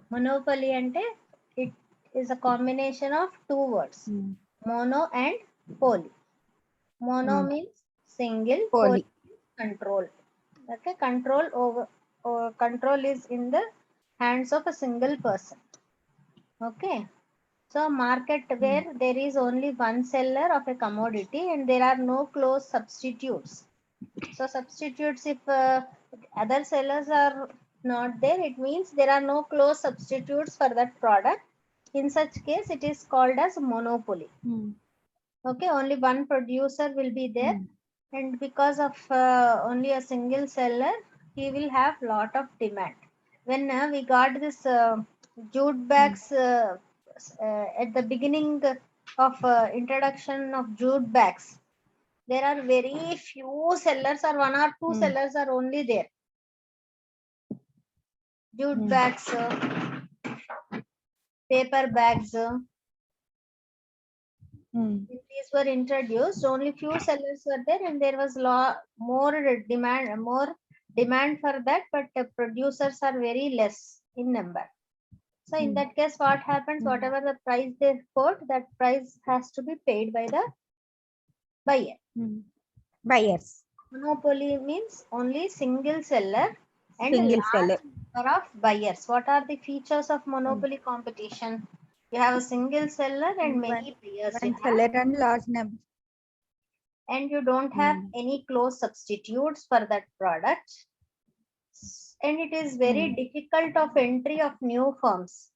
Monopoly ante it is a combination of two words, mono and poly. Mono means single, poly Poly. means control. Okay, control is in the hands of a single person. Okay, so market where there is only one seller of a commodity and there are no close substitutes. So substitutes, if other sellers are not there, it means there are no close substitutes for that product. In such case, it is called as monopoly. Okay, only one producer will be there, and because of only a single seller, he will have lot of demand. When we got this jute bags at the beginning of introduction of jute bags, there are very few sellers, or one or two sellers are only there. Jute bags, paper bags. If these were introduced, only few sellers were there, and there was more demand for that, but the producers are very less in number. So in that case, what happens? Whatever the price they quote, that price has to be paid by the buyer. Buyers. Monopoly means only single seller and Single large seller. number of buyers. What are the features of monopoly competition? You have a single seller and many buyers. One seller and large number. And you don't have any close substitutes for that product. And it is very difficult of entry of new firms.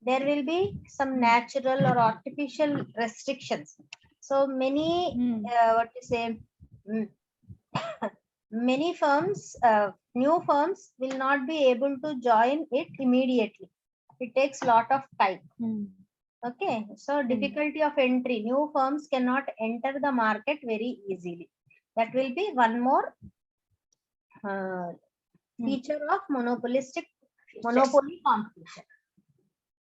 There will be some natural or artificial restrictions. So many, many firms, new firms will not be able to join it immediately. It takes a lot of time. Okay, so difficulty of entry. New firms cannot enter the market very easily. That will be one more feature of monopoly competition.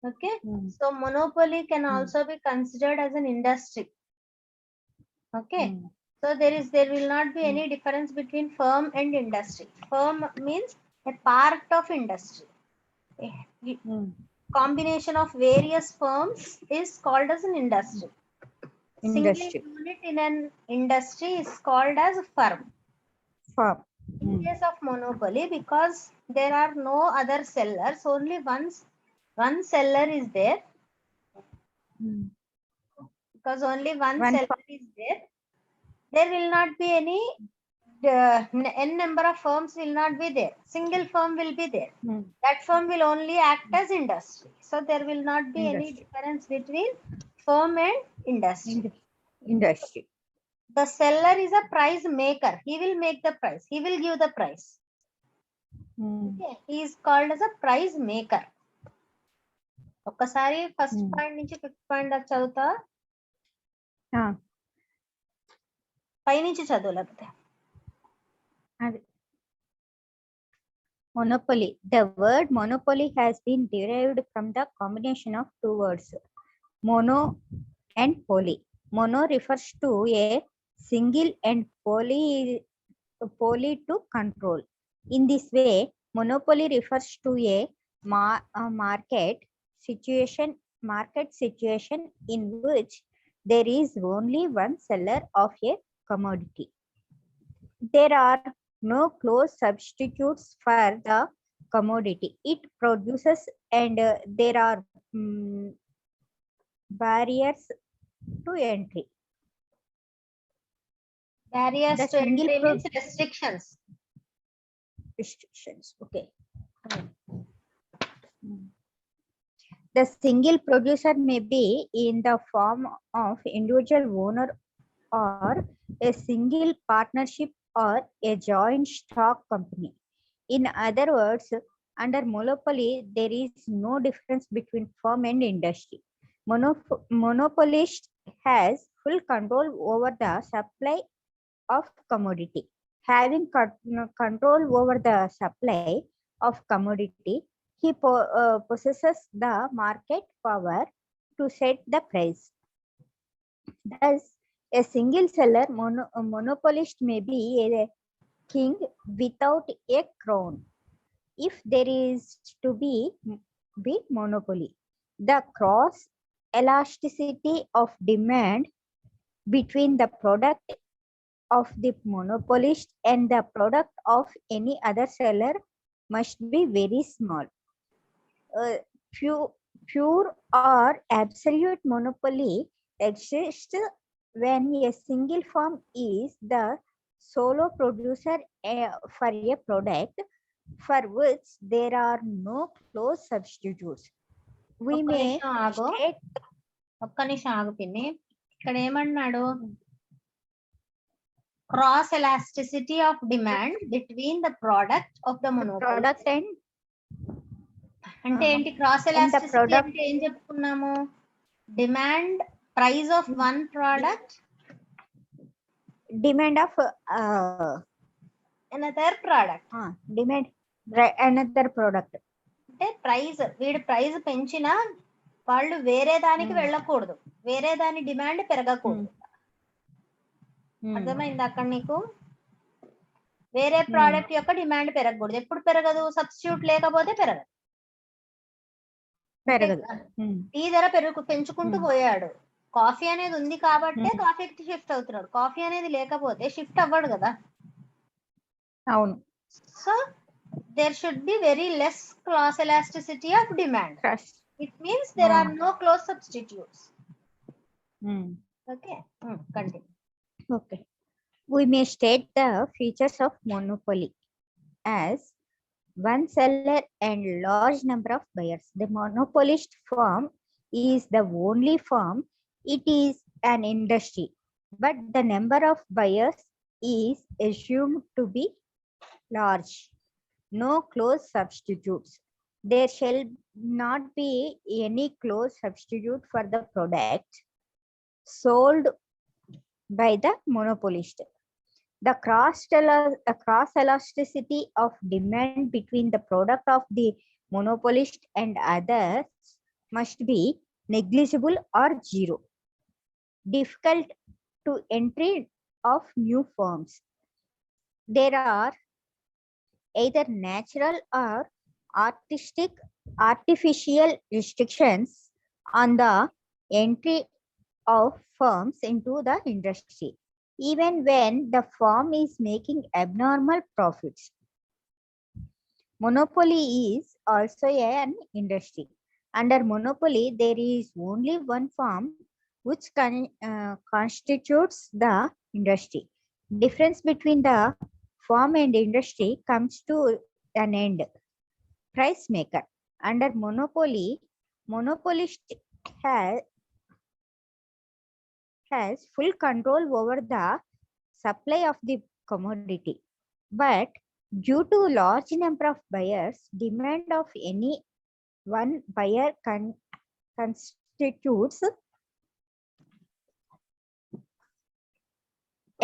Okay, so monopoly can also be considered as an industry. Okay, so there will not be any difference between firm and industry. Firm means a part of industry. Combination of various firms is called as an industry. Single unit in an industry is called as a firm. In case of monopoly, because there are no other sellers, only one seller is there. Because only one seller is there, there will not be any n number of firms will not be there. Single firm will be there. That firm will only act as industry. So there will not be any difference between firm and industry. The seller is a price maker. He will make the price. He will give the price. Okay. He is called as a price maker. ఒక్కసారి first point నుంచి fifth point దాకా చదువుతా, పైనుంచి చదవలేకపోతే. Monopoly. The word monopoly has been derived from the combination of two words, mono and poly. Mono refers to a single and poly to control. In this way, monopoly refers to a market situation in which there is only one seller of a commodity. There are no close substitutes for the commodity it produces, and there are barriers to entry. Barriers to entry means restrictions. Okay. The single producer may be in the form of individual owner or a single partnership or a joint stock company. In other words, under monopoly, there is no difference between firm and industry. Monopolist has full control over the supply of commodity. Having control over the supply of commodity, he possesses the market power to set the price. Thus, a single seller monopolist may be a king without a crown. If there is to be be monopoly. The cross elasticity of demand between the product of the monopolist and the product of any other seller must be very small. Uh, pure or absolute monopoly exists when a single firm is the solo producer for a product for which there are no close substitutes. We ఒక్క may నిమిషం ఆగు, state ఒక్క నిమిషం ఆగు పిన్ని. ఇక్కడ ఏమన్నాడు? Cross elasticity of demand between the product of the monopoly. product and అంటే ఏంటి cross and the elasticity product అంటే ఏం చెప్పుకున్నాము? Demand price of one product demand of another product. demand another product. అంటే ప్రైస్, వీడు ప్రైస్ పెంచినా వాళ్ళు వేరే దానికి వెళ్ళకూడదు, వేరే దాని డిమాండ్ పెరగకూడదు. అర్థమైంది అక్కడ నీకు? వేరే ప్రోడక్ట్ యొక్క డిమాండ్ పెరగకూడదు. ఎప్పుడు పెరగదు? సబ్స్టిట్యూట్ లేకపోతే పెరగదు. టీ ధర పెంచుకుంటూ పోయాడు, కాఫీ అనేది ఉంది కాబట్టి కాఫీకి షిఫ్ట్ అవుతున్నాడు. కాఫీ అనేది లేకపోతే షిఫ్ట్ అవ్వడు కదా. అవును. So there should be very less cross elasticity of demand. It means there are no close substitutes. Okay, continue. Okay, we may state the features of monopoly as one seller and large number of buyers. The monopolist firm is the only firm. It is an industry, but the number of buyers is assumed to be large. No close substitutes. There shall not be any close substitute for the product sold by the monopolist. The cross elasticity of demand between the product of the monopolist and others must be negligible or zero. Difficult to entry of new firms. There are either natural or artificial restrictions on the entry of firms into the industry, even when the firm is making abnormal profits. Monopoly is also an industry. Under monopoly, there is only one firm which constitutes the industry. Difference between the firm and industry comes to an end. Price maker. Under monopoly, monopolist has full control over the supply of the commodity. But due to large number of buyers, demand of any one buyer constitutes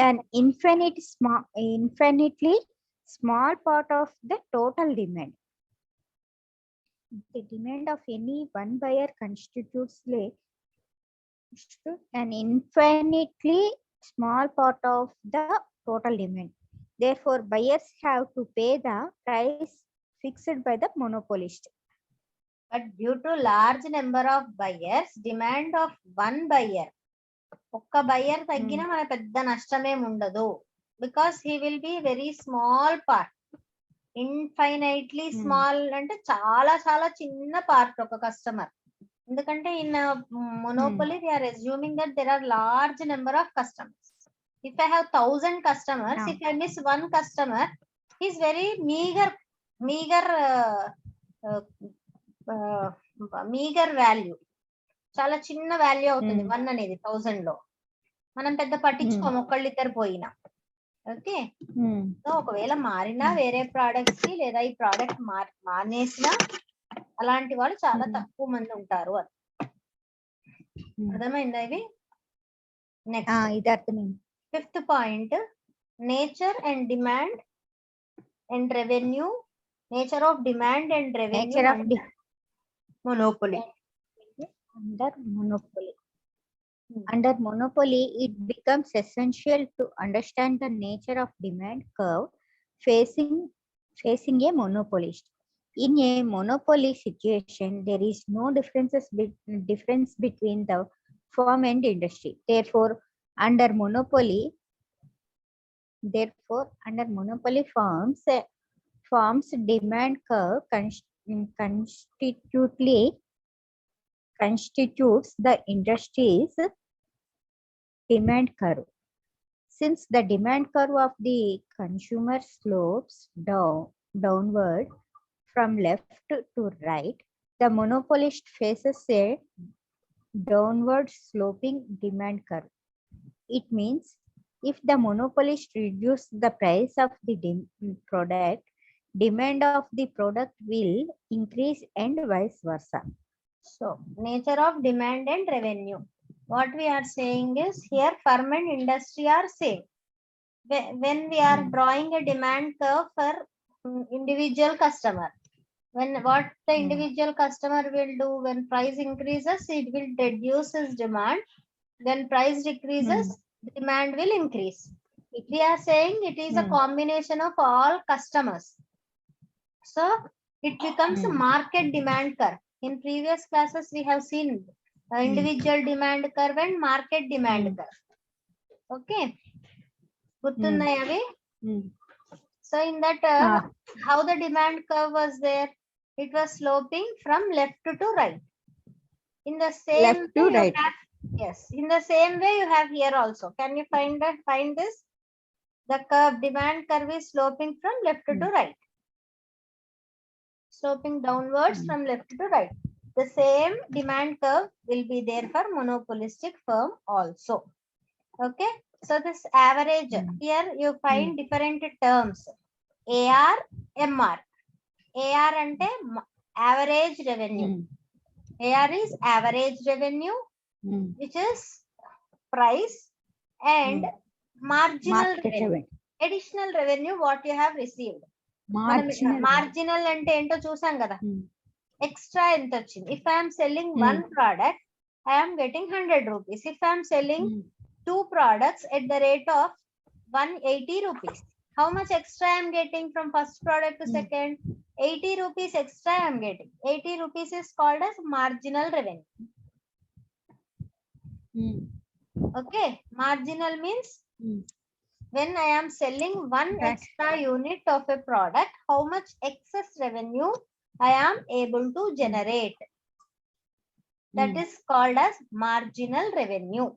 an infinitely small part of the total demand. The demand of any one buyer constitutes an infinitely small part of the total demand. Therefore, buyers have to pay the price fixed by the monopolist. But due to large number of buyers, demand of one buyer, ఒక్క buyer తగ్గినా మన పెద్ద నష్టమేం ఉండదు. Because he will be very small part. Infinitely small అంటే చాలా చాలా చిన్న part ఒక కస్టమర్. ఎందుకంటే in monopoly they are assuming that there are large number of customers. If I have 1000 customers, if I miss one customer, he is very meager value. చాలా చిన్న value అవుతుంది 1 అనేది 1000 లో. మనం పెద్ద పట్టించుకోము ఒకళ్ళిద్దరు పోయినా. ఓకే, సో ఒకవేళ మారినా వేరే ప్రోడక్ట్స్ కి లేదా ఈ ప్రోడక్ట్ మానేసినా అలాంటి వాళ్ళు చాలా తక్కువ మంది ఉంటారు అని. అర్థమైందా ఇది? Next fifth point, nature and demand and revenue. Nature of demand and revenue monopoly. Under monopoly, it becomes essential to understand the nature of demand curve facing a monopolist. In a monopoly situation, there is no difference between the firm and industry. Therefore, under monopoly firms, demand curve constitutes the industry's demand curve. Since the demand curve of the consumer slopes downward from left to right, the monopolist faces a downward sloping demand curve. It means if the monopolist reduces the price of the product, demand of the product will increase and vice versa. So, nature of demand and revenue. What we are saying is here firm and industry are same. When we are drawing a demand curve for individual customer, what the individual customer will do when price increases, it will reduce his demand. When price decreases, demand will increase. We are saying it is a combination of all customers. So it becomes a market demand curve. In previous classes, we have seen individual demand curve and market demand curve. Okay. So in that, how the demand curve was there? It was sloping from left to right. In the same left to right. Yes, in the same way you have here also. Can you find this? The curve, demand curve is sloping from left to right. Sloping downwards from left to right. The same demand curve will be there for monopolistic firm also. Okay. So this average, here you find different terms. AR, MR. AR ante average revenue. AR is average revenue, which is price, and marginal revenue. Additional revenue what you have received. Marginal ante ento chusam kada. Extra enta ochindi. If I am selling one product, I am getting 100 rupees. If I am selling two products at the rate of 180 rupees, how much extra I am getting from first product to second? 80 rupees extra I am getting. 80 rupees is called as marginal revenue. Okay, marginal means when I am selling one extra unit of a product, how much excess revenue I am able to generate. That is called as marginal revenue.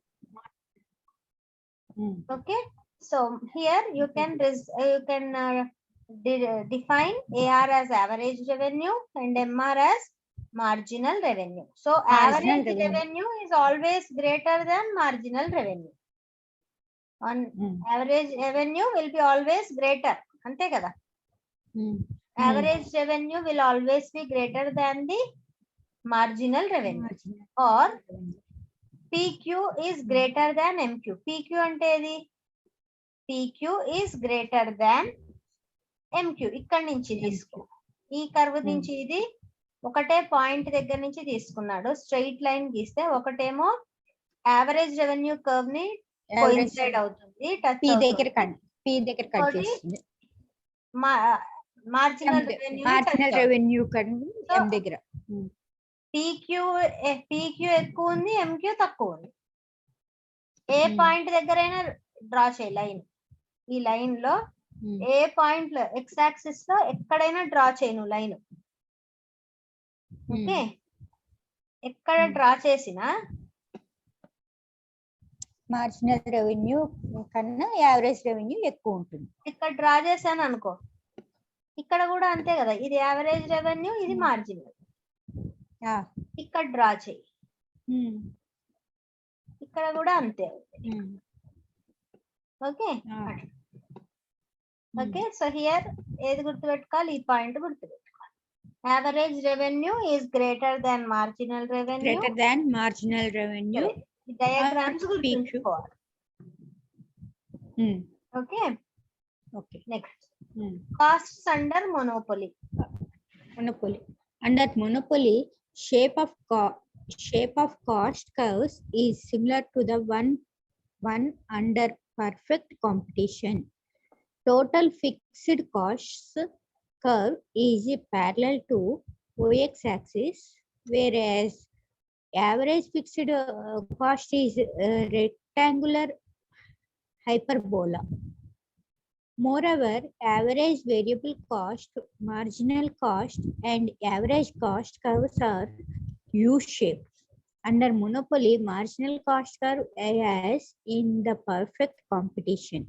Okay, so here you can define AR as average revenue and MR as marginal revenue. So average revenue is always greater than marginal revenue. On average revenue will be always greater. Ante kada. Average revenue will always be greater than the marginal revenue. Or PQ is greater than MQ. PQ ante edi? PQ is greater than MQ. ఇక్కడ నుంచి తీసుకో. ఈ curve నుంచి ఇది ఒకటే point దగ్గర నుంచి తీసుకున్నాడు. స్ట్రైట్ లైన్ గీస్తే ఒకటేమో యావరేజ్ రెవెన్యూ కర్వ్ ని కోయిన్సైడ్ అవుతుంది. P దగ్గర కట్ చేస్తుంది. మార్జినల్ రెవెన్యూ M దగ్గర. PQ ఎక్కువ ఉంది, MQ తక్కువ ఉంది. ఏ పాయింట్ దగ్గరైనా డ్రా చేయి లైన్. ఈ లైన్ లో ఏ పాయింట్ లో ఎక్స్ యాక్సిస్ లో ఎక్కడైనా డ్రా చేయను లైన్. ఓకే, ఎక్కడ డ్రా చేసినా మార్జినల్ రెవెన్యూ కన్నా యావరేజ్ రెవెన్యూ ఎక్కువ ఉంటుంది. ఇక్కడ డ్రా చేశాను అనుకో, ఇక్కడ కూడా అంతే కదా. ఇది యావరేజ్ రెవెన్యూ, ఇది మార్జినల్. ఇక్కడ డ్రా చేయి, ఇక్కడ కూడా అంతే. ఓకే ఓకే, సో హియర్ ఏది గుర్తుపెట్టుకోవాలి? ఈ పాయింట్ గుర్తుపెట్టుకోవాలి. Average revenue is greater than marginal revenue. Diagrams గుర్తుంచుకోవాలి. Okay okay, next costs under monopoly. Under monopoly, shape of cost curves is similar to the one under perfect competition. Total fixed costs curve is parallel to y-axis, whereas average fixed cost is rectangular hyperbola. Moreover, average variable cost, marginal cost, and average cost curves are U-shaped. Under monopoly, marginal cost curve is in the perfect competition.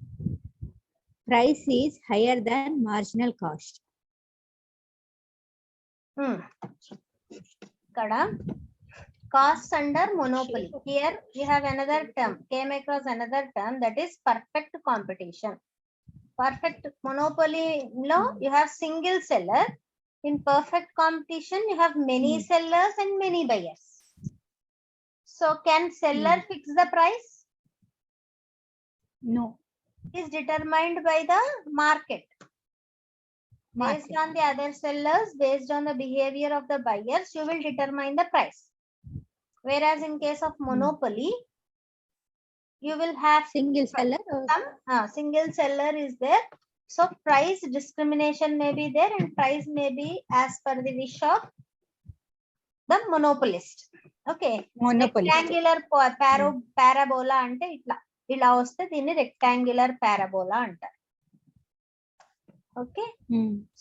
Price is higher than marginal cost. Costs under monopoly. Here we have another term, came across another term, that is perfect competition. Perfect monopoly law, you have single seller. In perfect competition, you have many sellers and many buyers. So can seller fix the price? No. Is determined by the market. Based on the other sellers, based on the behavior of the buyers, you will determine the price. Whereas in case of monopoly, you will have single seller. Single seller is there. So price discrimination may be there and price may be as per the wish of the monopolist. Okay. Monopolist. Rectangular parabola ante itla. ఇలా వస్తే దీన్ని rectangular parabola అంటారు. Okay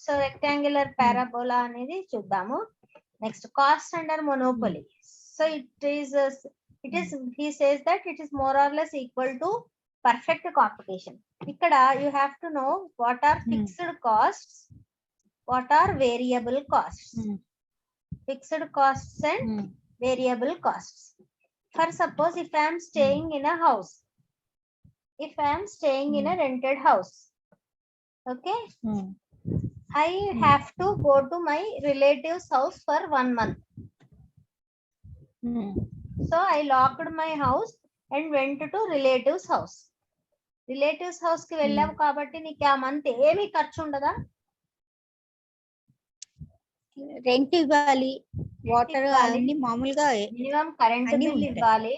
so rectangular parabola అనేది చూద్దాము. Next cost under monopoly. So it is he says that it is more or less equal to perfect competition. ఇక్కడ you have to know what are fixed costs, what are variable costs. Fixed costs and variable costs. For suppose if I am staying in a house, if I am staying in a rented house, okay, I have to go to my relative's house for 1 month. So I locked my house and went to relative's house. Relative's house కి వెళ్ళావు కాబట్టి నీకు ఆ month ఏమీ ఖర్చు ఉండదా? Rent ఇవ్వాలి, water అన్ని మామూలుగా మినిమం కరెంట్ బిల్ ఇవ్వాలి,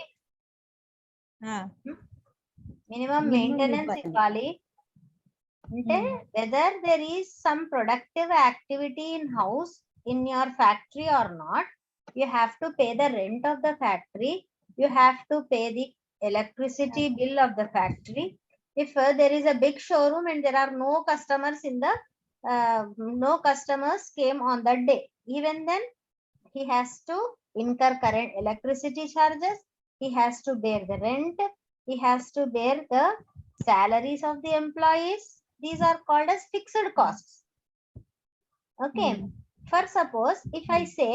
మినిమం మెయింటెనెన్స్ ఇవ్వాలి. అంటే whether there is some productive activity in house in your factory or not, you have to pay the rent of the factory, you have to pay the electricity bill of the factory. If there is a big showroom and there are no customers in the no customers came on that day, even then he has to incur current electricity charges, he has to bear the rent, he has to bear the salaries of the employees. These are called as fixed costs. Okay. For suppose if I say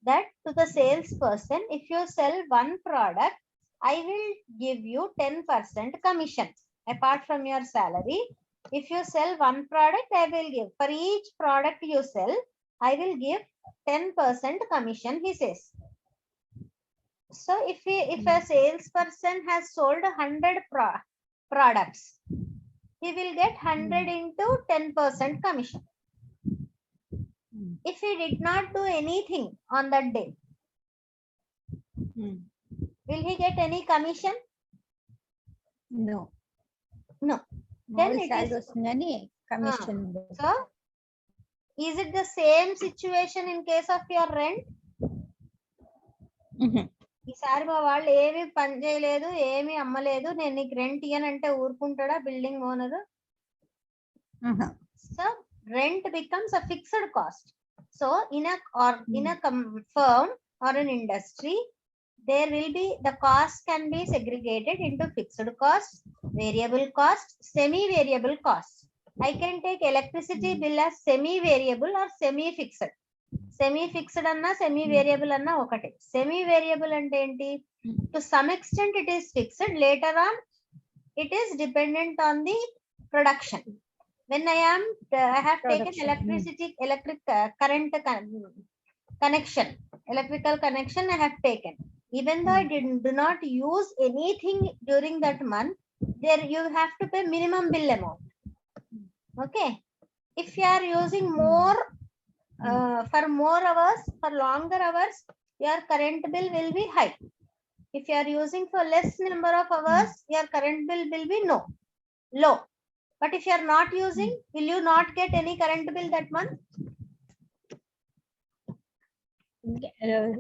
that to the salesperson, if you sell one product, I will give you 10% commission apart from your salary. If you sell one product, I will give, for each product you sell, I will give 10% commission, he says. So if a salesperson has sold 100 products, he will get 100 into 10% commission. If he did not do anything on that day, will he get any commission? No. No. Then it is commission. So is it the same situation in case of your rent? ఈసారి మా వాళ్ళు ఏమి పని చేయలేదు, ఏమి అమ్మలేదు, నేను నీకు rent ఇయ్యనంటే ఊరుకుంటాడా building owner? So rent becomes a fixed cost. So in a firm or an industry, there will be, the cost can be segregated into fixed cost, variable cost, semi-variable cost. I can take electricity bill as semi-variable or semi-fixed. Semi-fixed anna semi-variable anna okate. Semi-variable ante enti? To some extent it is fixed, later on it is dependent on the production. When I have taken electric current connection, electrical connection I have taken. Even though I do not use anything during that month, there you have to pay minimum bill amount. Okay. If you are using more for more hours, for longer hours, your current bill will be high. If you are using for less number of hours, your current bill will be low. But if you are not using, will you not get any current bill that month?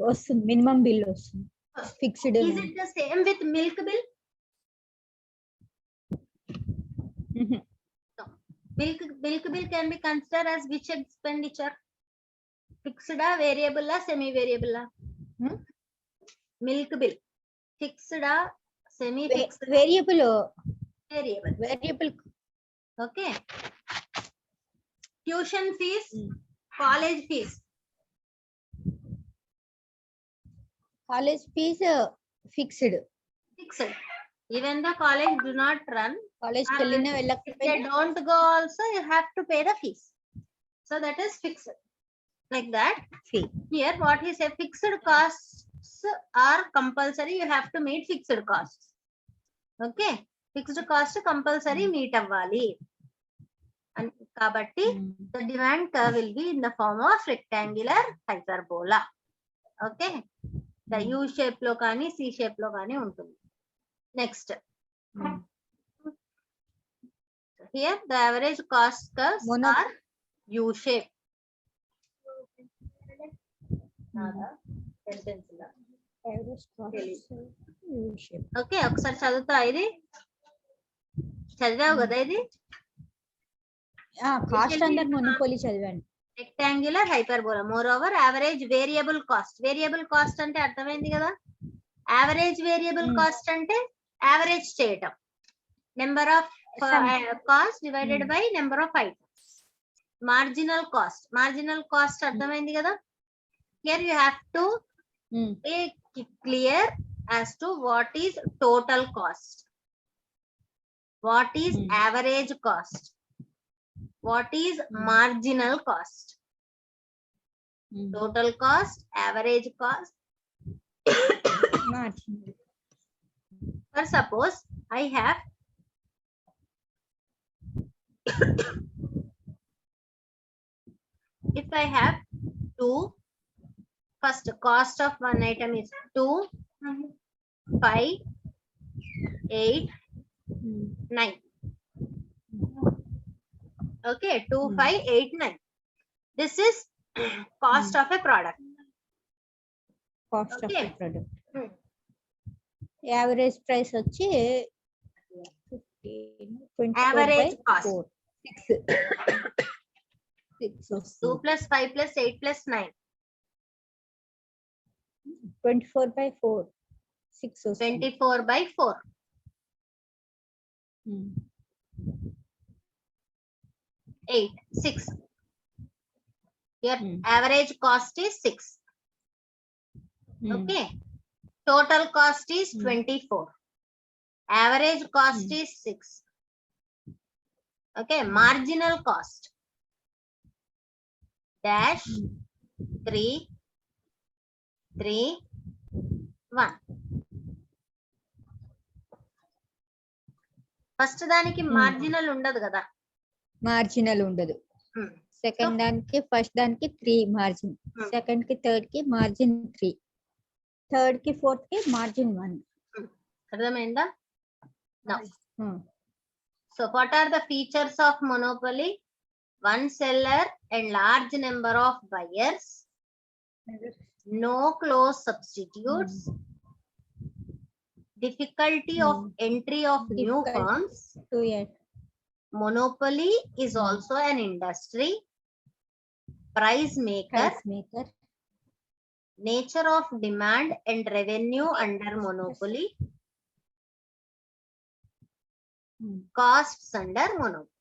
వస్తుంది minimum bill వస్తుంది fixed Is it the same with milk bill? No. Milk bill can be considered as which expenditure? Fixed, variable, semi variable? Milk bill. Fixed, semi fixed? Variable Variable. Variable Okay. Tuition fees, college fees. College fees fixed Fixed. Even the college do not run. College కి వెళ్ళినా If they వెళ్ళకపోయినా don't go also, you have to pay the fees. So that is fixed. Like that. fee. Here, what he said, fixed costs are compulsory. You have to meet fixed costs. Okay. Fixed cost compulsory meet avvali. And kabatti, the demand curve will be in the form of rectangular hyperbola. Okay. The U shape lo kani, C shape lo kani untundi. Next. Here, the average cost curves are U shape. Okay ఒకసారి చదువుతా ఇది చదివావు కదా ఇది cost under monopoly చదివాను rectangular hyperbola more over average variable cost అంటే అర్థమైంది కదా యావరేజ్ వేరియబుల్ కాస్ట్ అంటే యావరేజ్ చేయటం number of cost divided by number of items marginal cost అర్థమైంది కదా here you have to be clear as to what is total cost, what is average cost, what is marginal cost. Total cost, average cost. For suppose I have if I have two, first cost of one item is 2, 5, 8, 9. Okay, 2, 5, 8, 9. This is cost of a product. Cost of Okay. Product average price వచ్చి Average cost. 2 6 plus 5 plus 8 plus 9. 24/4 6 24 by 4. 8, 6. Your average cost is 6. Okay. Total cost is 24. Average cost is 6. Okay. Marginal cost. Dash 3, 3, 1. First దానికి marginal ఉండదు కదా marginal ఉండదు second దానికి first దానికి 3 margin second కి third కి margin 3 third కి fourth కి మార్జిన్ 1 అర్థమైందా now so what are the features of monopoly one seller and large number of buyers, no close substitutes, difficulty of entry of new firms, monopoly is also an industry, price maker, nature of demand and revenue under monopoly, costs under monopoly.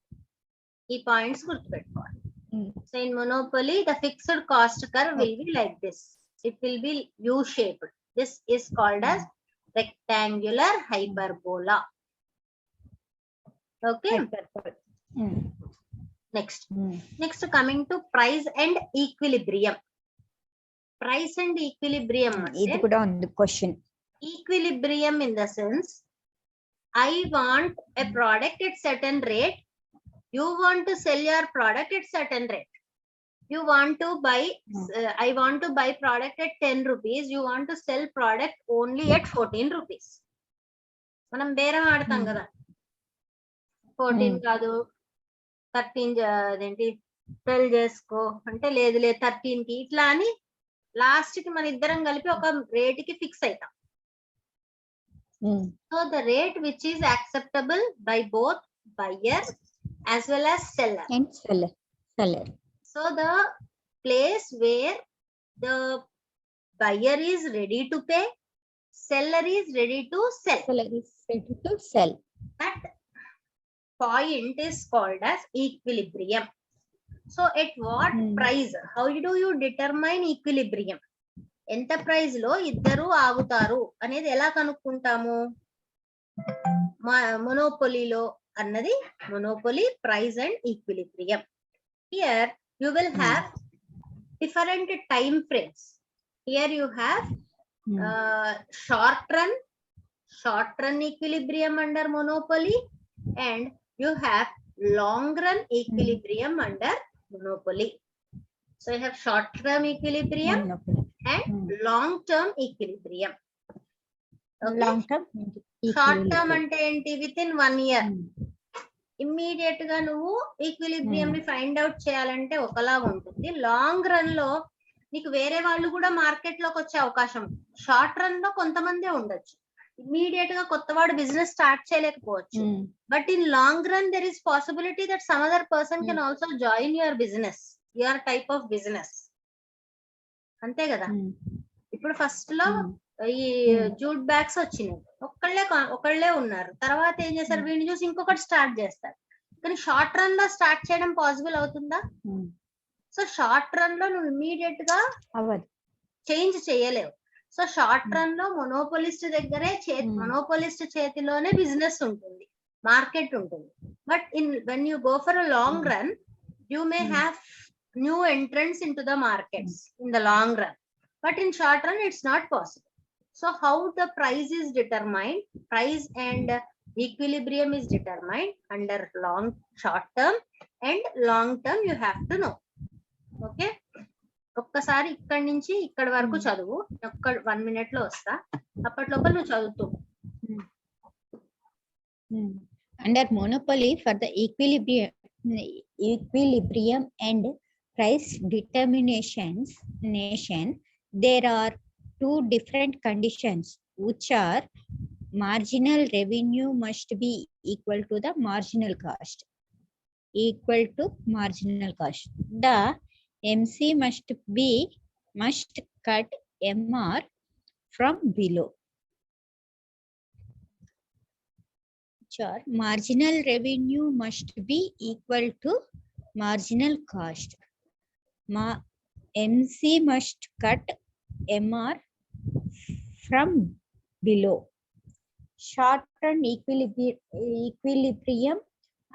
ఈ points గుర్తుపెట్టుకోవాలి so in monopoly the fixed cost curve will be like this it will be you shaped this is called as rectangular hyperbola. Okay. Next coming to price and equilibrium. Price and equilibrium ఇది కూడా ఉంది question equilibrium in the sense I want a product at certain rate, you want to sell your product at certain rate. You want to buy I want to buy product at 10 rupees, you want to sell product only at 14 rupees. మనం బేరం ఆడతాం కదా 14 కాదు 13 అదేంటి 12 చేసుకో అంటే లేదు 13 కి ఇట్లా అని లాస్ట్ కి మన ఇద్దరం కలిపి ఒక రేట్ కి ఫిక్స్ అవుతాం. So the rate which is acceptable by both buyer as well as seller. And seller. So the place where the buyer is ready to pay, seller is ready to sell. Seller is ready to sell. That point is called as equilibrium. So at what price? How do you determine equilibrium? ఎంత price లో ఇద్దరు ఆగుతారు అనేది ఎలా కనుక్కుంటాము? మొనోపొలీలో అన్నది monopoly price and equilibrium. Here you will have different time frames. Here you have short run equilibrium under monopoly, and you have long run equilibrium under monopoly. So you have short term equilibrium and long term equilibrium. Okay? Long term Short term ante enti within 1 year. Immediate గా నువ్వు equilibrium ని find out చేయాలంటే ఒకలాగా ఉంటుంది. Long run లో నీకు వేరే వాళ్ళు కూడా మార్కెట్ లోకి వచ్చే అవకాశం. షార్ట్ రన్ లో కొంతమందే ఉండొచ్చు, ఇమ్మీడియట్ గా కొత్తవాడు బిజినెస్ స్టార్ట్ చేయలేకపోవచ్చు. But in long run there is possibility that some other person can also join your business, your type of business. అంతే కదా. ఇప్పుడు ఫస్ట్ లో ఈ జూట్ బ్యాగ్స్ వచ్చినాయి, ఒకళ్ళే ఉన్నారు. తర్వాత ఏం చేస్తారు, వీడిని చూసి ఇంకొకటి స్టార్ట్ చేస్తారు. కానీ షార్ట్ రన్ లో స్టార్ట్ చేయడం పాసిబుల్ అవుతుందా? సో షార్ట్ రన్ లో నువ్వు ఇమ్మీడియట్ గా చేంజ్ చేయలేవు. సో షార్ట్ రన్ లో మొనోపోలిస్ట్ దగ్గరే మొనోపోలిస్ట్ చేతిలోనే బిజినెస్ ఉంటుంది, మార్కెట్ ఉంటుంది. But when you go for a long run, you may have new entrants into the markets in the long run, but in short run it's not possible. So how the price is determined, price and equilibrium is determined under short term and long term, you have to know. Okay, ఒక్కసారి ఇక్కడి నుంచి ఇక్కడి వరకు చదువు, 1 minute లో వస్తా, అప్పట్లోపల నువ్వు చదువుతూ. Under monopoly, for the equilibrium and price determinations, there are two different conditions, which are marginal revenue must be equal to the marginal cost. The MC must cut MR from below. Sure. Marginal revenue must be equal to marginal cost. MC must cut MR from below. Short run equilibrium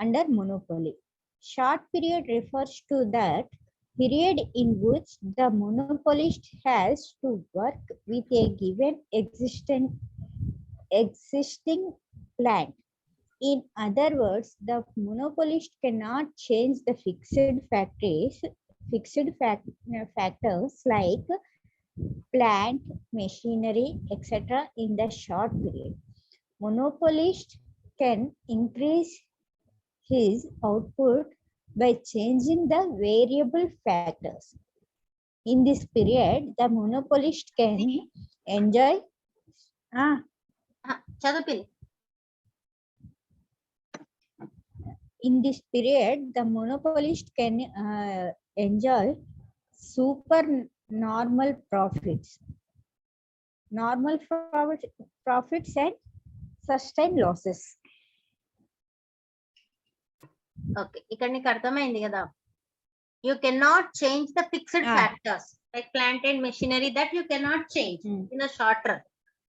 under monopoly. Short period refers to that period in which the monopolist has to work with a given existing plant. In other words, the monopolist cannot change the fixed factors like plant, machinery, etc. in the short period. Monopolist can increase his output by changing the variable factors. In this period, the monopolist can enjoy In this period, the monopolist can enjoy super normal profits, and sustain losses. Okay, ఇక్కడ నీకు అర్థమైంది కదా. You cannot change the fixed factors like plant and machinery, that you cannot change in the short run.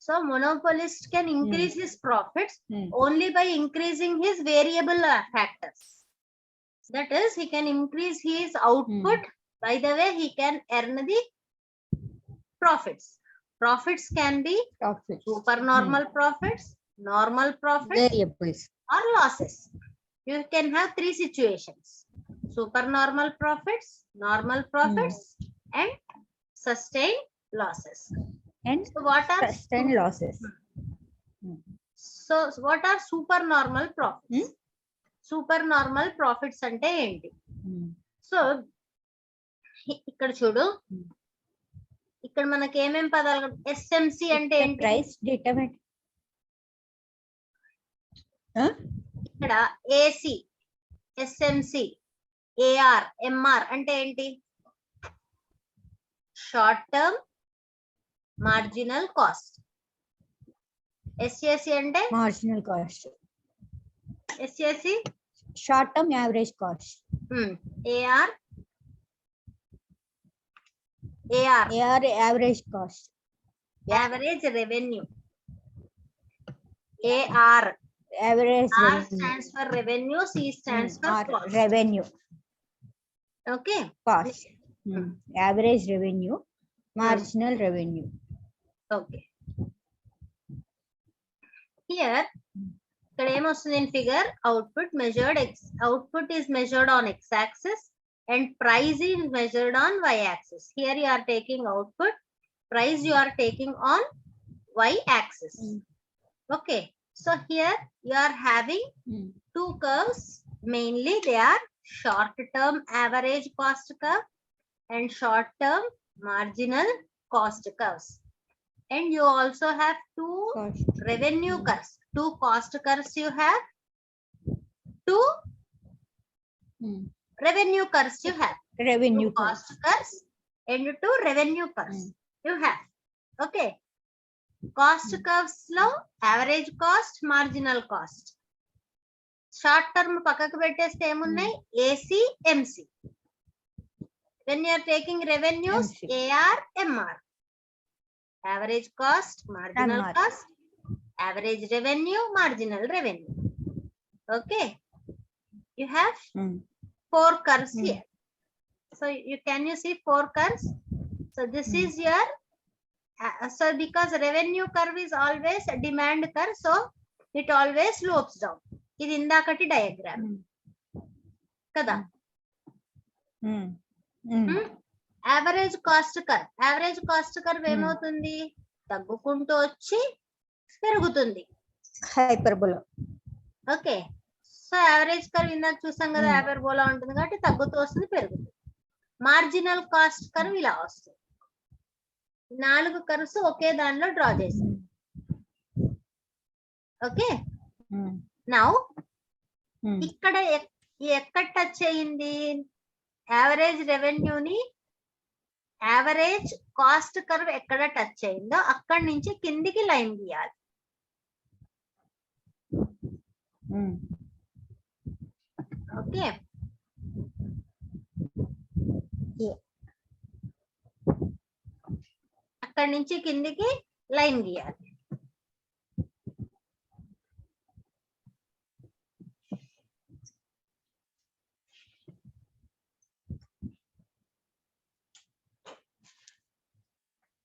So monopolist can increase his profits only by increasing his variable factors. That is, he can increase his output. By the way, he can earn the profits. Profits can be supernormal profits, normal profits, variables, or losses. You can have 3 situations: supernormal profits, normal profits, and sustained losses. And so what are sustained losses? So what are supernormal profits? Super normal profits అంటే ఏంటి? So ఇక్కడ చూడు, ఇక్కడ మనకి ఏమేం పదాలు, SMC అంటే ఏంటి? Price determine. ఇక్కడ ఏసి, ఎస్ఎంసి, ఏఆర్, ఎంఆర్ అంటే ఏంటి? Short term marginal cost. SAC అంటే marginal cost. SAC short term average cost. AR average cost, average revenue. AR average R stands for revenue, C stands for cost. Revenue. Okay, cost. Average revenue, marginal revenue. okay. Here ఇక్కడ ఏమొస్తుంది in figure? Output is measured on x axis and price is measured on y axis. Here you are taking output, price you are taking on y axis. Okay, so here you are having two curves. Mainly they are short term average cost curve and short term marginal cost curves. And you also have two revenue curves, two cost curves you have, two revenue curves you have, revenue two cost curves and two revenue curves you have. Okay, cost curves లో average cost, marginal cost. Short term పక్కకు పెట్టేస్తే ఏమున్నాయి? AC, MC. when you are taking revenues, AR, MR. Average cost, marginal cost, average revenue, marginal revenue. Okay, you have four curves here. So can you see four curves? So this is your so because revenue curve is always a demand curve, so it always slopes down. ఇది ఇందాకటి diagram కదా. Average cost curve ఏమవుతుంది? తగ్గుకుంటూ వచ్చి పెరుగుతుంది. Hyperbola. Okay, so average curve ఇందాక చూసాం కదా, hyperbola ఉంటుంది కాబట్టి తగ్గుతూ వస్తుంది, పెరుగుతుంది. మార్జినల్ కాస్ట్ కర్వ్ ఇలా వస్తుంది. 4 కర్వ్స్ ఒకే దానిలో డ్రా చేసాం. ఓకే, నౌ ఇక్కడ ఎక్కడ టచ్ అయ్యింది? యావరేజ్ రెవెన్యూని యావరేజ్ కాస్ట్ కర్వ్ ఎక్కడ టచ్ అయిందో అక్కడి నుంచి కిందికి లైన్ గీయాలి. ఓకే, అక్కడి నుంచి కిందికి లైన్ గీయాలి.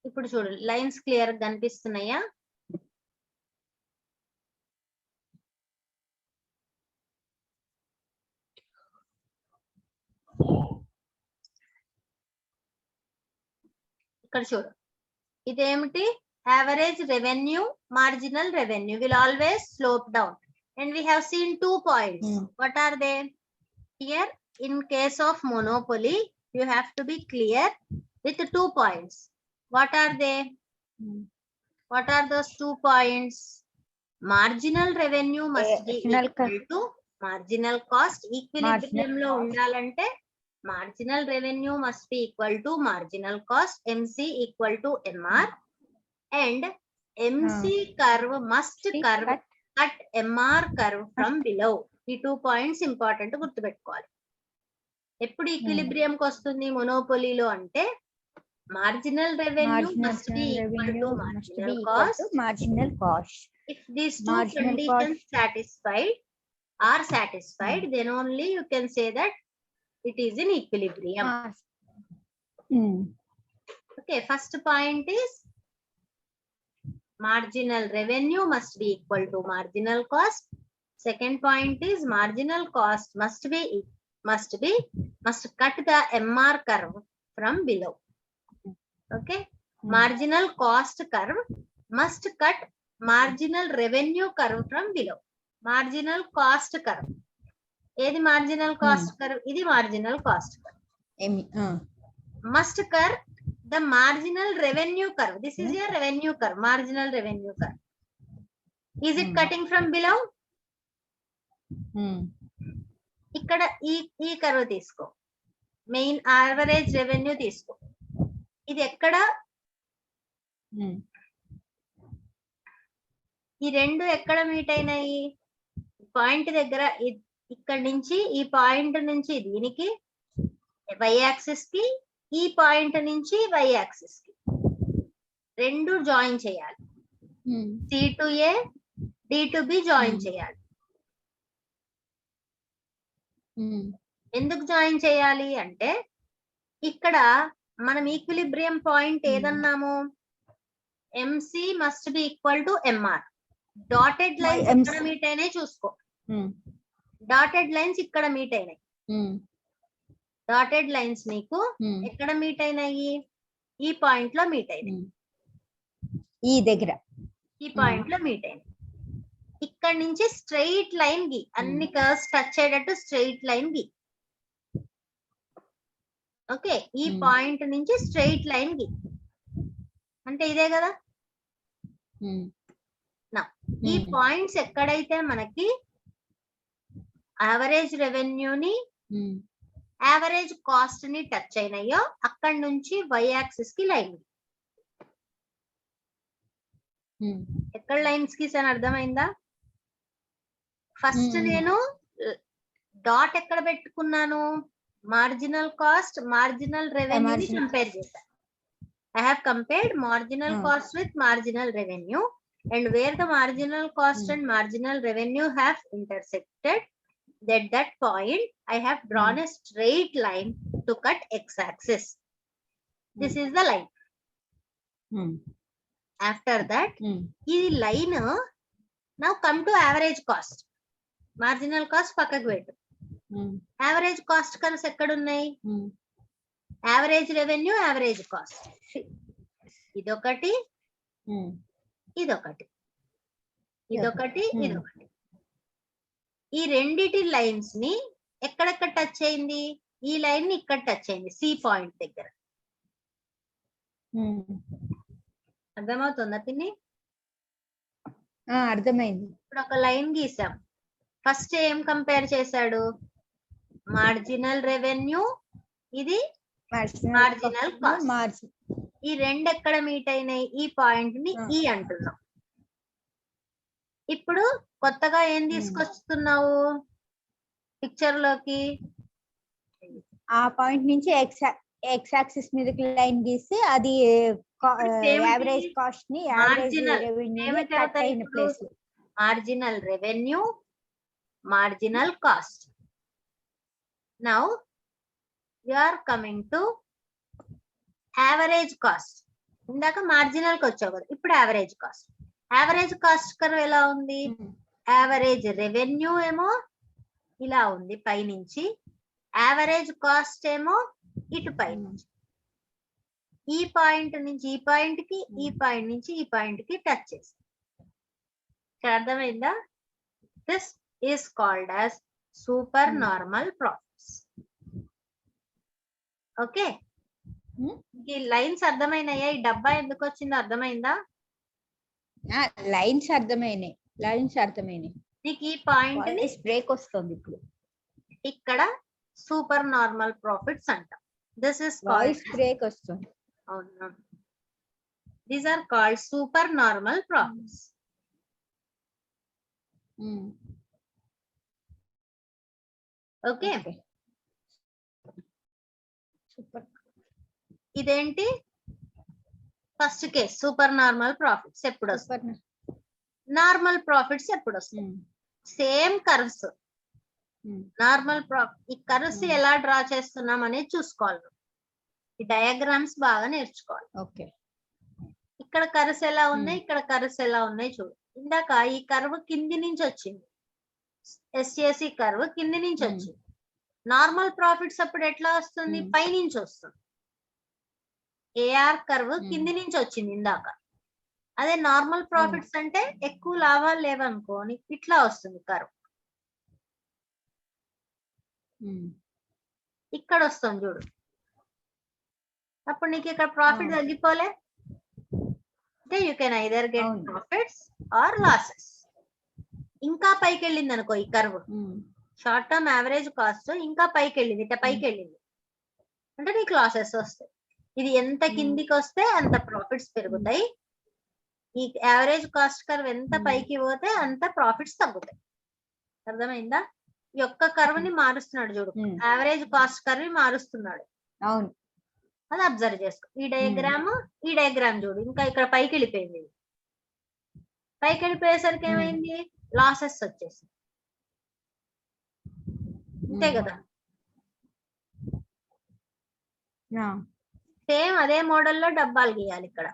ఇప్పుడు చూడు, లైన్స్ క్లియర్ గా కనిపిస్తున్నాయా? ఇక్కడ చూడు, ఇదేమిటి? Average revenue, marginal revenue will always slope down, and we have seen 2 points. What are they? Here in case of monopoly you have to be clear with 2 points. What are they? What are those 2 points? Marginal revenue must be equal to marginal cost. Equilibrium lo undalante marginal revenue must be equal to marginal cost. MC equal to MR, and MC curve must cut MR curve from below. ఈ 2 points important గుర్తు పెట్టుకోవాలి. ఎప్పుడు equilibrium కి వస్తుంది మొనోపోలీలో అంటే marginal revenue must be equal to marginal cost. If these two conditions are satisfied, then only you can say that it is in equilibrium. Okay, first point is marginal revenue must be equal to marginal cost. Second point is marginal cost must cut the MR curve from below. Okay, marginal cost curve must cut marginal revenue curve from below. Marginal cost curve ఏది marginal cost curve? ఇది marginal cost curve. Must curve the marginal revenue curve. This is your revenue curve, marginal revenue curve. Is it cutting from below? ఇక్కడ ఈ curve తీసుకో, main average revenue తీసుకో. ఇది ఎక్కడ? ఈ రెండు ఎక్కడ మీట్ అయినాయి? పాయింట్ దగ్గర. ఇక్కడ నుంచి ఈ పాయింట్ నుంచి దీనికి y యాక్సిస్ కి, ఈ పాయింట్ నుంచి y యాక్సిస్ కి రెండు జాయిన్ చేయాలి. C to A, D to B join చేయాలి. ఎందుకు జాయిన్ చేయాలి అంటే ఇక్కడ మనం ఈక్విలిబ్రియం పాయింట్ ఏదన్నాము? MC must be equal to MR. Dotted lines ఇక్కడ మీట్ అయినాయి చూసుకో. డాటెడ్ లైన్స్ ఇక్కడ మీట్ అయినాయి. డాటెడ్ లైన్స్ మీకు ఎక్కడ మీట్ అయినాయి? ఈ పాయింట్ లో మీట్ అయినాయి. ఈ దగ్గర ఈ పాయింట్ లో మీట్ అయినాయి. ఇక్కడ నుంచి స్ట్రైట్ లైన్ గి, అన్ని కర్వ్స్ టచ్ అయ్యేటట్టు స్ట్రైట్ లైన్ గి. ఓకే, ఈ పాయింట్ నుంచి స్ట్రైట్ లైన్ గి అంటే ఇదే కదా. ఈ పాయింట్స్ ఎక్కడైతే మనకి యావరేజ్ రెవెన్యూని యావరేజ్ కాస్ట్ ని టచ్ అయినాయో అక్కడి నుంచి y యాక్సిస్ కి లైన్. ఎక్కడ లైన్స్ గీసాను అర్థమైందా? ఫస్ట్ నేను డాట్ ఎక్కడ పెట్టుకున్నాను? మార్జినల్ కాస్ట్, మార్జినల్ రెవెన్యూని కంపేర్ చేశాను. I have compared marginal cost with marginal revenue, and where the marginal cost and marginal revenue have intersected, at that point I have drawn a straight line to cut x-axis. This is the line. After that, this line now come to average cost. Marginal cost పక్కకు పెట్టు. Average cost curves ఎక్కడ ఉన్నాయి? Average revenue, average cost. ఇదొకటి, ఇదొకటి, ఇదొకటి, ఇదొకటి. ఈ రెండిటి లైన్స్ ని ఎక్కడెక్కడ టచ్ అయింది? ఈ లైన్ ని ఇక్కడ టచ్ అయింది, సి పాయింట్ దగ్గర. అర్థమవుతుందా పిన్ని? అర్థమైంది. ఇప్పుడు ఒక లైన్ గీసాం. ఫస్ట్ ఏం కంపేర్ చేశాడు? మార్జినల్ రెవెన్యూ, ఇది మార్జినల్ కాస్ట్. ఈ రెండు ఎక్కడ మీట్ అయినాయి? ఈ పాయింట్ ని ఈ అంటున్నాం. ఇప్పుడు కొత్తగా ఏం తీసుకొస్తున్నావు పిక్చర్ లోకి? ఆ పాయింట్ నుంచి ఎక్స్ యాక్సిస్ మీదకి లైన్ గీసి అది యావరేజ్ కాస్ట్ ని యావరేజ్ రెవెన్యూ కట్ అయిన place. Marginal revenue, marginal cost. Now you are coming to average cost. ఇందాక మార్జినల్ కి వచ్చావు కదా, ఇప్పుడు average cost. Average cost curve ఎలా ఉంది? యావరేజ్ రెవెన్యూ ఏమో ఇలా ఉంది పైనుంచి, యావరేజ్ కాస్ట్ ఏమో ఇటు పైనుంచి. ఈ పాయింట్ నుంచి ఈ పాయింట్ కి, ఈ పాయింట్ నుంచి ఈ పాయింట్ కి టచ్ చేసి. అర్థమైందా? This is called as super normal profits. Okay, ఈ లైన్స్ అర్థమైనాయా? ఈ డబ్బా ఎందుకు వచ్చిందో అర్థమైందా? లైన్స్ అర్థమైనాయి, లైన్స్ అర్థమైనాయి. నీకు ఈ పాయింట్ ని బ్రేక్ వస్తుంది ఇప్పుడు. ఇక్కడ సూపర్ నార్మల్ ప్రాఫిట్స్ అంట. దిస్ ఇస్ వాయిస్ బ్రేక్ వస్తుంది. అవునా? These are called super normal profits. Okay, super. ఇదేంటి? First case super normal profits ఎప్పుడు వస్తుంది? నార్మల్ ప్రాఫిట్స్ ఎప్పుడు వస్తుంది? Same curves. నార్మల్ ఈ కర్వ్స్ ఎలా డ్రా చేస్తున్నాం అనేది చూసుకోవాలి. ఈ డయాగ్రామ్స్ బాగా నేర్చుకోవాలి. ఓకే, ఇక్కడ కర్వ్స్ ఎలా ఉన్నాయి, ఇక్కడ కర్వ్స్ ఎలా ఉన్నాయి చూడు. ఇందాక ఈ కర్వ్ కింది నుంచి వచ్చింది, SAC కర్వ్ కింది నుంచి వచ్చింది. నార్మల్ ప్రాఫిట్స్ అప్పుడు ఎట్లా వస్తుంది? పై నుంచి వస్తుంది. AR కర్వ్ కింది నుంచి వచ్చింది ఇందాక. అదే నార్మల్ ప్రాఫిట్స్ అంటే ఎక్కువ లాభాలు లేవనుకో, ఇట్లా వస్తుంది కర్వ్. ఇక్కడ వస్తుంది చూడు, అప్పుడు నీకు ఇక్కడ ప్రాఫిట్ తగ్గిపోలే. అంటే you can either get profits are losses. ఇంకా పైకి వెళ్ళింది అనుకో ఈ curve, short term average cost ఇంకా పైకి వెళ్ళింది, ఇట్లా పైకి వెళ్ళింది అంటే నీకు లాసెస్ వస్తాయి. ఇది ఎంత కిందికి వస్తే అంత ప్రాఫిట్స్ పెరుగుతాయి. ఈ యావరేజ్ కాస్ట్ కర్వ్ ఎంత పైకి పోతే అంత ప్రాఫిట్స్ తగ్గుతాయి. అర్థమైందా? ఈ ఒక్క కర్వ్ ని మారుస్తున్నాడు చూడు, యావరేజ్ కాస్ట్ కర్వ్ మారుస్తున్నాడు. అవును, అది అబ్జర్వ్ చేసుకో. ఈ డయాగ్రామ్ చూడు, ఇంకా ఇక్కడ పైకి వెళ్ళిపోయింది. పైకి వెళ్ళిపోయేసరికి ఏమైంది, లాసెస్ వచ్చేసింది. అంతే కదా? సేమ్ అదే మోడల్లో డబ్బాలు గీయాలి. ఇక్కడ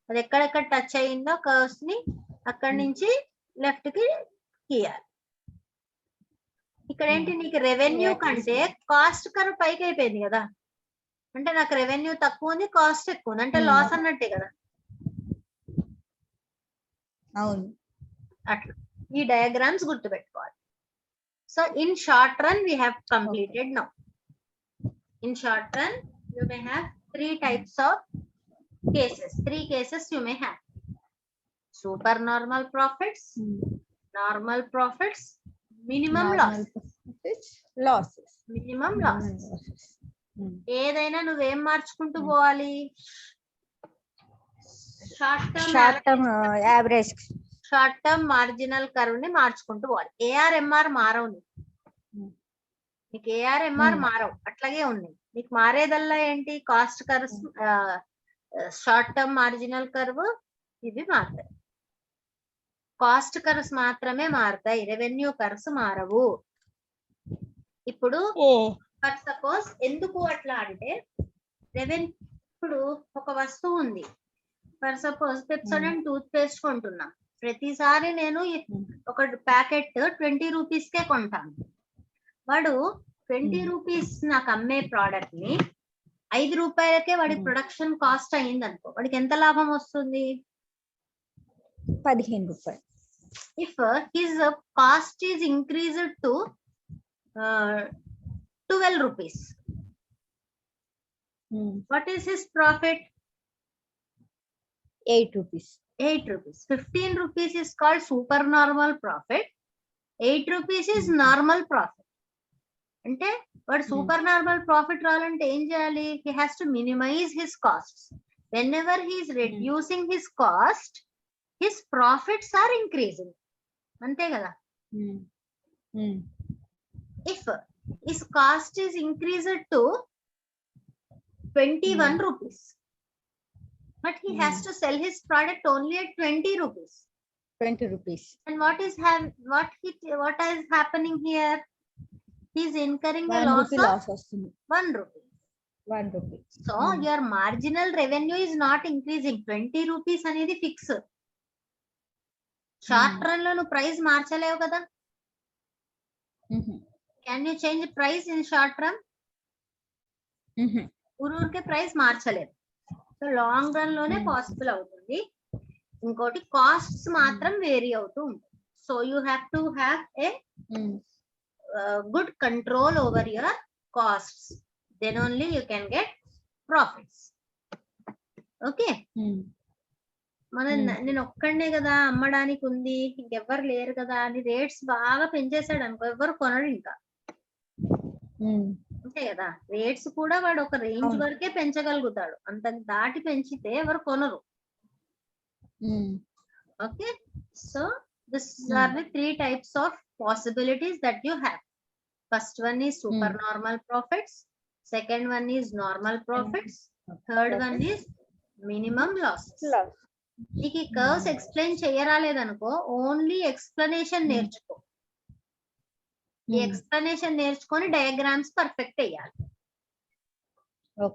అది ఎక్కడెక్కడ టచ్ అయ్యిందో కర్వ్స్ ని అక్కడి నుంచి లెఫ్ట్ కి గీయాలి. ఇక్కడ ఏంటి, నీకు రెవెన్యూ కంటే కాస్ట్ కర్వ్ పైకి అయిపోయింది కదా, అంటే నాకు రెవెన్యూ తక్కువ ఉంది, కాస్ట్ ఎక్కువ ఉంది, అంటే లాస్ అన్నట్టే కదా. అవును, అట్లా ఈ డయాగ్రామ్స్ గుర్తుపెట్టుకోవాలి. So in short run we have completed now. In short run you may have 3 types of cases. 3 cases you may have: supernormal profits, normal profits, minimum losses. Minimum losses. ఏదైనా నువ్వేం మార్చుకుంటూ పోవాలి, short term average, short term marginal curve ని మార్చుకుంటూ పోవాలి. ఏఆర్ఎంఆర్ మారవు, నీకు ఏఆర్ఎంఆర్ మారవు, అట్లాగే ఉన్నాయి. నీకు మారేదల్లా ఏంటి, cost curves, short term marginal curve ఇవి మారుతాయి. కాస్ట్ కర్వ్స్ మాత్రమే మారుతాయి, రెవెన్యూ కర్వ్స్ మారవు. ఇప్పుడు ఫర్ సపోజ్ ఎందుకు అట్లా అంటే, ఇప్పుడు ఒక వస్తువు ఉంది, for suppose Pepsodent toothpaste కొంటున్నా. ప్రతిసారి నేను ఒక ప్యాకెట్ 20 రూపీస్కే కొంటాను. వాడు 20 రూపీస్ నాకు అమ్మే ప్రోడక్ట్ ని 5 రూపాయలకే వాడి ప్రొడక్షన్ కాస్ట్ అయింది అనుకో, వాడికి ఎంత లాభం వస్తుంది? 15 రూపాయలు. If his cost is increased to 12 rupees, what is his profit? 8 rupees. 8 rupees. 15 rupees is called supernormal profit. 8 rupees is normal profit. అంటే వాడు సూపర్ నార్మల్ ప్రాఫిట్ రావాలంటే ఏం చేయాలి? He has to minimize his costs. Whenever he's reducing his cost, his profits are increasing. అంతే కదా? If his cost is increased to 21 rupees, but he has to sell his product only at 20 rupees. 20 rupees. And what is happening here? He is incurring a loss of 1 rupee. 1 rupee. So your marginal revenue is not increasing. 20 rupees అనేది fix. Short run లో నువ్వు price మార్చలేవు కదా. Can you change price in short run? ఊరికే price మార్చలేదు. So long run లోనే possible అవుతుంది. ఇంకోటి costs మాత్రం వేరీ అవుతూ ఉంటుంది. So you have to have a good control over your costs, then only you can get profits. Okay. నేను ఒక్కడనే కదా అమ్మడానికి ఉంది, ఇంకెవ్వరు లేరు కదా అని రేట్స్ బాగా పెంచేసాడు అనుకో, ఎవరు కొనడు ఇంకా. అంతే కదా? రేట్స్ కూడా వాడు ఒక రేంజ్ వరకే పెంచగలుగుతాడు, అంత దాటి పెంచితే ఎవరు కొనరు. Okay. So this are the 3 types of possibilities that you have. First one is supernormal profits, second one is normal profits, third one is minimum losses. నీకు ఈ కర్వ్స్ ఎక్స్ప్లెయిన్ చేయరాలేదనుకో, ఓన్లీ ఎక్స్ప్లెనేషన్ నేర్చుకో. ఈ ఎక్స్ప్లెనేషన్ నేర్చుకొని diagrams perfect అయ్యాలి.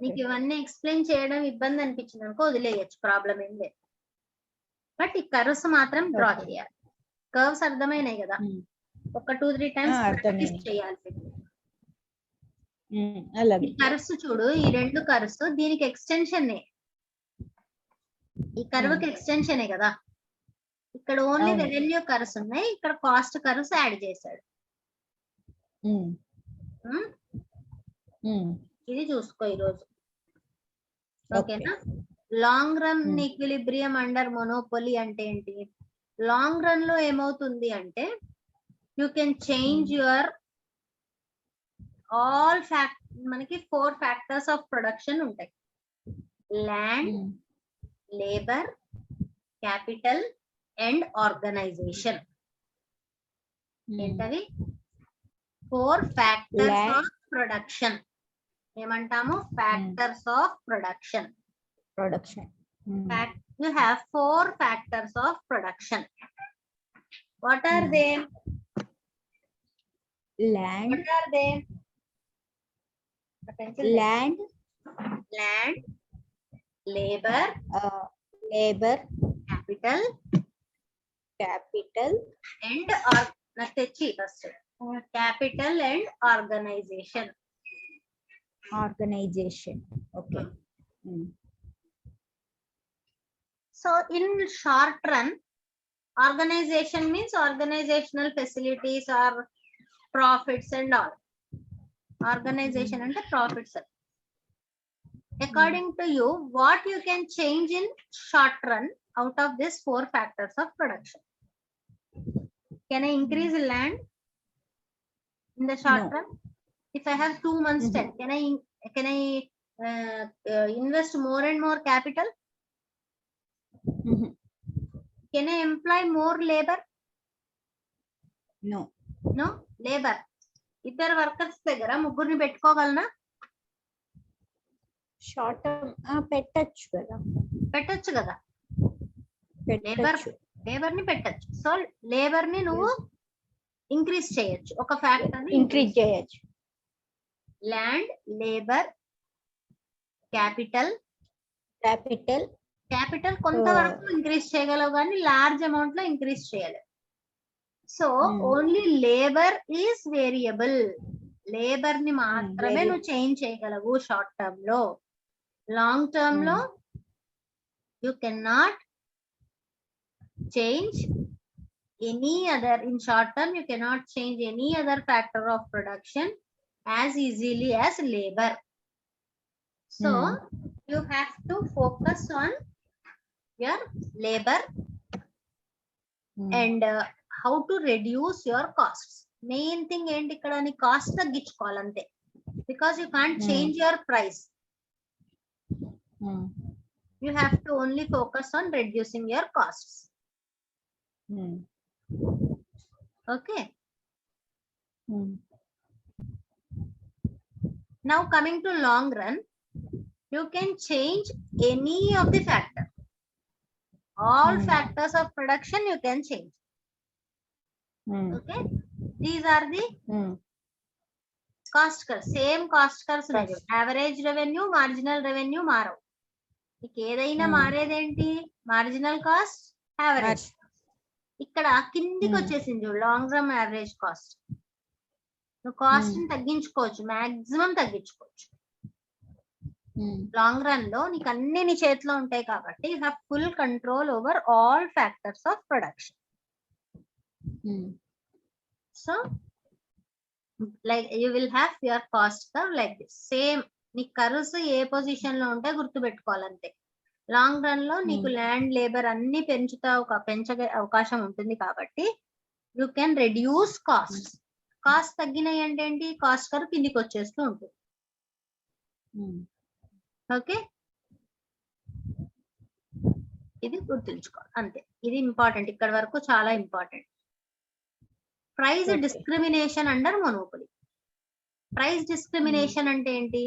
నీకు ఇవన్నీ explain చేయడం ఇబ్బంది అనిపించింది అనుకో, వదిలేయచ్చు, ప్రాబ్లం ఏం లేదు. బట్ ఈ కర్వ్స్ మాత్రం డ్రా చేయాలి. కర్వ్స్ అర్థమైనాయి కదా? ఒక 2-3 times ప్రాక్టీస్ చేయాలి. కర్వ్స్ చూడు, ఈ 2 కర్వ్స్ దీనికి ఎక్స్టెన్షన్, ఈ కర్వ్ కి ఎక్స్టెన్షన్ కదా. ఇక్కడ ఓన్లీ రెవెన్యూ కర్వ్స్ ఉన్నాయి, ఇక్కడ కాస్ట్ కర్వ్స్ యాడ్ చేశాడు. ఇది చూసుకో ఈరోజు. Okay. ఓకేనా? Long run Hmm. Equilibrium under monopoly అంటే ఏంటి? లాంగ్ రన్ లో ఏమవుతుంది అంటే you can change your all మనకి 4 ఫ్యాక్టర్స్ ఆఫ్ ప్రొడక్షన్ ఉంటాయి. Land, labour, capital and organisation. ఏంటవి? 4 ఫ్యాక్టర్స్ Land. Of production. ఏమంటాము? Factors of production. Production. You have 4 factors of production. What are they? Land. What are they? Land. Land, labor, Labor. capital Capital. and capital and organization. Organization. Okay. So in short run, organization means organizational facilities or profits and all. Organization and the profits. According to you, what you can change in short run out of these 4 factors of production? Can I increase land in the short run? If I have 2 months time, can I invest more and more capital? Can I employ more labor? No. No, labor. ఇద్దరు workers దగ్గర ముగ్గురిని పెట్టుకోగలనా? Short term పెట్టచ్చు కదా. పెట్టొచ్చు కదా. పెట్టచ్చు. Labour ని పెట్టొచ్చు. సో లేబర్ ని నువ్వు ఇంక్రీజ్ చేయొచ్చు. ఒక ఫ్యాక్టర్ ని ఇంక్రీజ్ చేయొచ్చు. ల్యాండ్, లేబర్, క్యాపిటల్ కొంతవరకు ఇంక్రీజ్ చేయగలవు కానీ లార్జ్ అమౌంట్ లో ఇంక్రీజ్ చేయలేవు. So only labour is variable. Labour ని మాత్రమే నువ్వు చేంజ్ చేయగలవు షార్ట్ టర్మ్ లో. లాంగ్ టర్మ్ లో you can not change any other. In short term you cannot change any other factor of production as easily as labor. So you have to focus on your labor and how to reduce your costs. Main thing ఏంటి ఇక్కడ నీ cost తగ్గించుకోవాలంతే. Because you can't change your price. You have to only focus on reducing your costs. Okay. Now coming to long run, you can change any of the factor. All factors of production you can change. Okay, these are the cost curves. Same cost curves. Average revenue, marginal revenue మారవు. మీకు ఏదైనా మారేదేంటి? Marginal cost, average. ఇక్కడ కిందికి వచ్చేసింది చూడు, long run average cost. నువ్వు cost ని తగ్గించుకోవచ్చు, మాక్సిమం తగ్గించుకోవచ్చు. లాంగ్ రన్ లో నీకు అన్ని నీ చేతిలో ఉంటాయి కాబట్టి you have full control over all factors of production. So like you will have your cost curve like this. Same నీ కర్వ్స్ ఏ పొజిషన్ లో ఉంటే గుర్తు పెట్టుకోవాలంతే. లాంగ్ రన్ లో నీకు ల్యాండ్, లేబర్ అన్ని పెంచే అవకాశం ఉంటుంది కాబట్టి you can reduce cost. Cost తగ్గినాయి అంటే ఏంటి? కాస్ట్ కర్వ్ కిందికి వచ్చేస్తూ ఉంటుంది. ఓకే, ఇది గుర్తుంచుకోవాలి అంతే. ఇది ఇంపార్టెంట్, ఇక్కడ వరకు చాలా important. Price discrimination under monopoly. Price discrimination అంటే ఏంటి?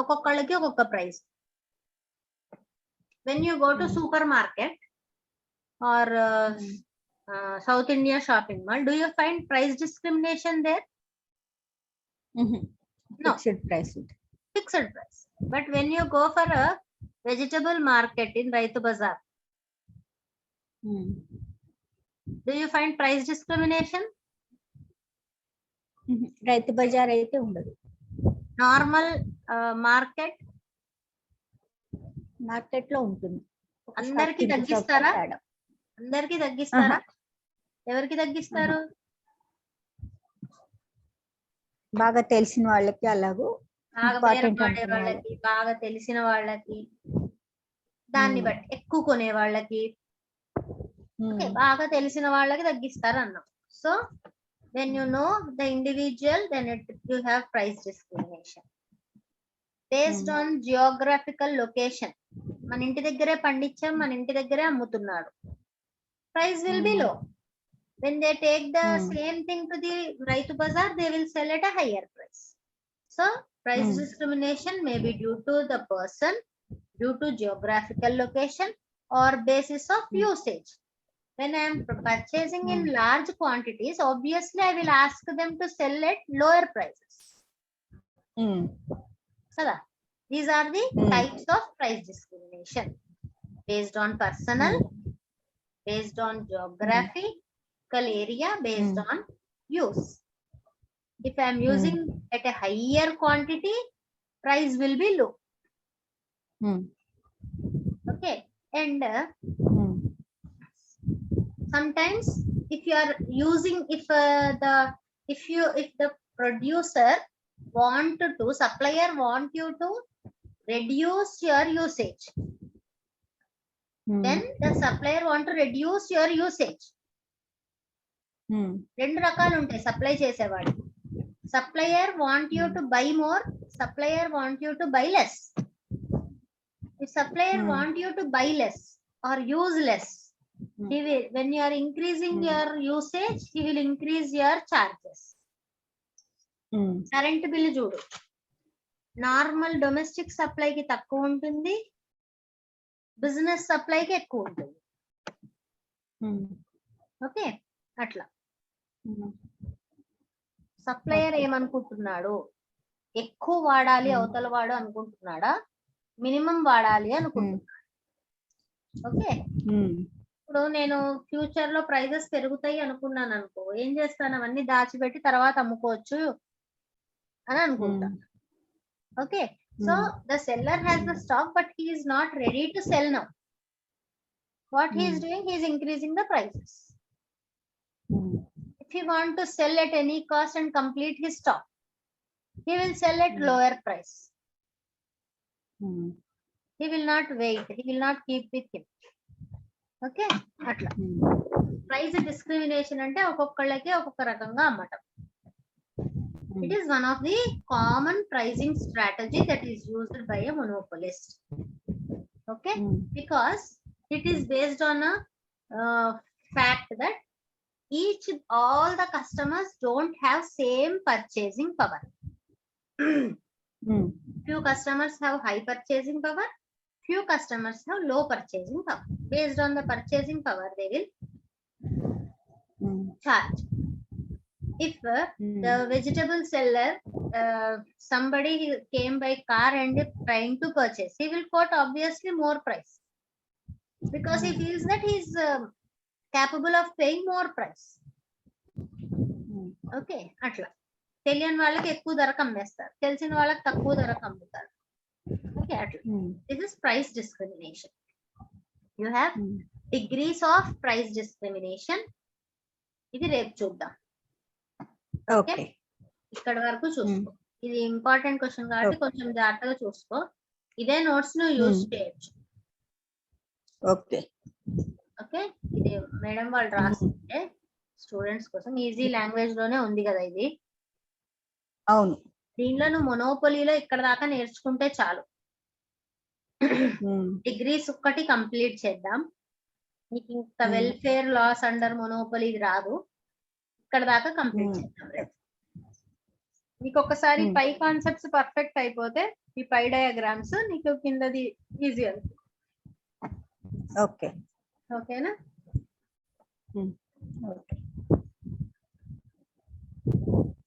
ఒక్కొక్కళ్ళకి ఒక్కొక్క price. When you go to supermarket or South India shopping mall, do you find price discrimination there? No. Fixed price. But when you go for a vegetable market in Raitu Bazaar, do you find price discrimination? Raitu Bazaar aithe undadu. Normal market లో ఉంటుంది. అందరికి తగ్గిస్తారా? అందరికి తగ్గిస్తారా? ఎవరికి తగ్గిస్తారు? బాగా తెలిసిన వాళ్ళకి అలాగూ బాగా బేరం ఇంపార్టెంట్ ఆడే అనుకునే వాళ్ళకి. వాళ్ళకి, బాగా తెలిసిన వాళ్ళకి, దాన్ని బట్టి ఎక్కువ కొనే వాళ్ళకి, ఓకే, బాగా తెలిసిన వాళ్ళకి తగ్గిస్తారు అన్నాం. So when you know the individual, then you have price discrimination based on geographical location. మన ఇంటి దగ్గరే పండించాం, మన ఇంటి దగ్గరే అమ్ముతున్నాడు, price will be low. When they take the same thing to the Raitu Bazaar, they will sell at a higher price. So price discrimination may be due to the person, due to geographical location, or basis of usage. When I am purchasing in large quantities, obviously I will ask them to sell at lower prices. So these are the types of price discrimination based on personal, based on geographical area, based on use. If I am using at a higher quantity, price will be low. Okay, and sometimes if you are using, if the producer supplier want you to reduce your usage, then the supplier want to reduce your usage. రెండు రకాలు ఉంటాయి supply చేసేవాడు. Supplier want you to buy more, supplier want you to buy less. If supplier want you to buy less or use less, he will, when you are increasing your usage, he will increase your charges. Current bill చూడు, normal domestic సప్లైకి తక్కువ ఉంటుంది, business సప్లైకి ఎక్కువ ఉంటుంది. Okay, అట్లా supplier ఏమనుకుంటున్నాడు, ఎక్కువ వాడాలి అవతల వాడు అనుకుంటున్నాడా, మినిమం వాడాలి అనుకుంటున్నాడు. ఓకే, ఇప్పుడు నేను ఫ్యూచర్ లో ప్రైజెస్ పెరుగుతాయి అనుకున్నాను అనుకో, ఏం చేస్తాను, అవన్నీ దాచిపెట్టి తర్వాత అమ్ముకోవచ్చు అని అనుకుంటాను. Okay, so the seller has the stock but he is not ready to sell now. What he is doing, he is increasing the prices. If he want to sell at any cost and complete his stock, he will sell at lower price. He will not wait, he will not keep with him. Okay, atla price discrimination ante ఒక్కొక్కళ్ళకి ఒక్కొక్క రకంగా అమ్మటం. It is one of the common pricing strategy that is used by a monopolist. Okay, because it is based on a fact that all the customers don't have same purchasing power. Few customers have high purchasing power, few customers have low purchasing power. Based on the purchasing power, they will charge. If the vegetable seller, somebody came by car and trying to purchase, he will quote obviously more price because he feels that he is capable of paying more price. Okay, అట్లా తెలియని వాళ్ళకి ఎక్కువ ధరకు అమ్మేస్తారు, తెలిసిన వాళ్ళకి తక్కువ ధరకు అమ్ముతారు. ఓకే, అట్లా this is price discrimination. You have degrees of price discrimination. ఇది రేపు చూద్దాం. ఓకే, ఇక్కడ వరకు చూసుకో. ఇది ఇంపార్టెంట్ క్వశ్చన్ కాబట్టి కొంచెం జాగ్రత్తగా చూసుకో. ఇదే నోట్స్ ను యూజ్ చేయొచ్చు. ఓకే ఓకే, ఇది మేడం వాళ్ళు రాస్తుంటే స్టూడెంట్స్ కోసం ఈజీ లాంగ్వేజ్ లోనే ఉంది కదా ఇది. అవును, దీనిలో నువ్వు మొనోపొలీలో ఇక్కడ దాకా నేర్చుకుంటే చాలు. డిగ్రీస్ ఒక్కటి కంప్లీట్ చేద్దాం. నీకు ఇంకా వెల్ఫేర్ లాస్ అండర్ మొనోపొలీ రాదు, ఇక్కడ దాకా కంప్లీట్ చేద్దాం. నీకు ఒకసారి పై కాన్సెప్ట్స్ పర్ఫెక్ట్ అయిపోతే ఈ పై డయాగ్రామ్స్ నీకు కిందది ఈజీ అవుతుంది. ఓకే, ఓకేనా? ఓకే.